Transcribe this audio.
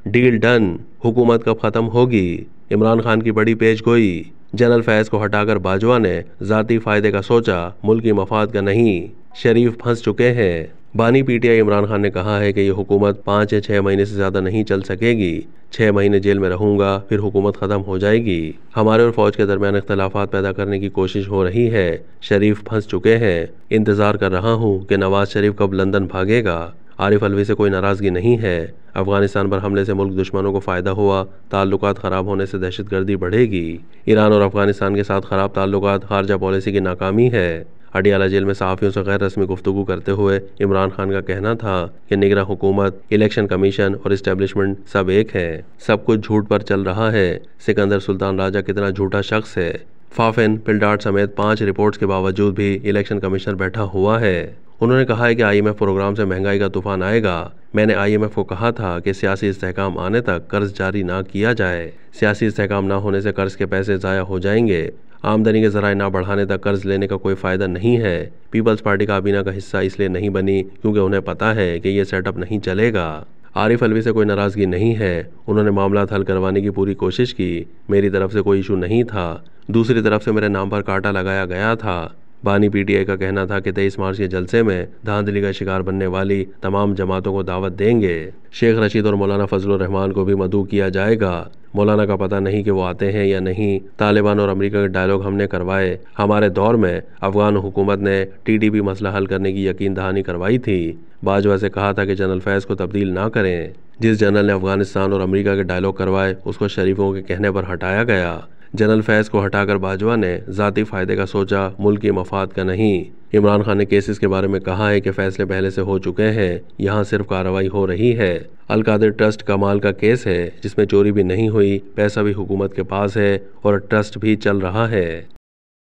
Deal done, हुकूमत कब खत्म होगी? इमरान खान की बड़ी पेशगोई। जनरल फैज को हटाकर बाजवा ने जाती फायदे का सोचा, मुल्क की मफाद का नहीं। शरीफ फंस चुके हैं। बानी पीटीआई इमरान खान ने कहा है कि ये हुकूमत 5 या 6 महीने से ज्यादा नहीं चल सकेगी। 6 महीने जेल में रहूंगा, फिर हुकूमत खत्म हो जाएगी। हमारे और फौज के दरमियान इख्तलाफात पैदा करने की कोशिश हो रही है। शरीफ फंस चुके हैं। इंतजार कर रहा हूँ कि नवाज शरीफ कब लंदन भागेगा। आरिफ अलवी से कोई नाराजगी नहीं है। अफगानिस्तान पर हमले से मुल्क दुश्मनों को फायदा हुआ, ताल्लुकात खराब होने से दहशतगर्दी बढ़ेगी। ईरान और अफगानिस्तान के साथ खराब ताल्लुकात खारजा पॉलिसी की नाकामी है। अडियाला जेल में सहाफ़ियों से गैर रस्मी गुफ्तगू करते हुए इमरान खान का कहना था कि निगरां हुकूमत, इलेक्शन कमीशन और इस्टेब्लिशमेंट सब एक है। सब कुछ झूठ पर चल रहा है। सिकंदर सुल्तान राजा कितना झूठा शख्स है। फाफिन, पिल्डाट समेत 5 रिपोर्ट्स के बावजूद भी इलेक्शन कमिश्नर बैठा हुआ है। उन्होंने कहा है कि IMF प्रोग्राम से महंगाई का तूफान आएगा। मैंने IMF को कहा था कि सियासी इस्तेहकाम आने तक कर्ज जारी ना किया जाए। सियासी इस्तेहकाम ना होने से कर्ज के पैसे ज़ाया हो जाएंगे। आमदनी के ज़राए ना बढ़ाने तक कर्ज लेने का कोई फ़ायदा नहीं है। पीपल्स पार्टी काबीना का हिस्सा इसलिए नहीं बनी क्योंकि उन्हें पता है कि ये सेटअप नहीं चलेगा। आरिफ अलवी से कोई नाराज़गी नहीं है। उन्होंने मामला हल करवाने की पूरी कोशिश की। मेरी तरफ से कोई इशू नहीं था। दूसरी तरफ से मेरे नाम पर कांटा लगाया गया था। बानी पीटीआई का कहना था कि 23 मार्च के जलसे में धांधली का शिकार बनने वाली तमाम जमातों को दावत देंगे। शेख रशीद और मौलाना फजलुर रहमान को भी मदऊ किया जाएगा। मौलाना का पता नहीं कि वो आते हैं या नहीं। तालिबान और अमेरिका के डायलॉग हमने करवाए। हमारे दौर में अफगान हुकूमत ने TTP मसला हल करने की यकीन दहानी करवाई थी। बाजवा से कहा था कि जनरल फैज को तब्दील ना करें। जिस जनरल ने अफगानिस्तान और अमेरिका के डायलॉग करवाए उसको शरीफों के कहने पर हटाया गया। जनरल फैज को हटाकर बाजवा ने जाती फायदे का सोचा, मुल्क की मफाद का नहीं। इमरान खान ने केसेस के बारे में कहा है कि फैसले पहले से हो चुके हैं, यहाँ सिर्फ कार्रवाई हो रही है। अल-कादिर ट्रस्ट कमाल का केस है जिसमें चोरी भी नहीं हुई, पैसा भी हुकूमत के पास है और ट्रस्ट भी चल रहा है।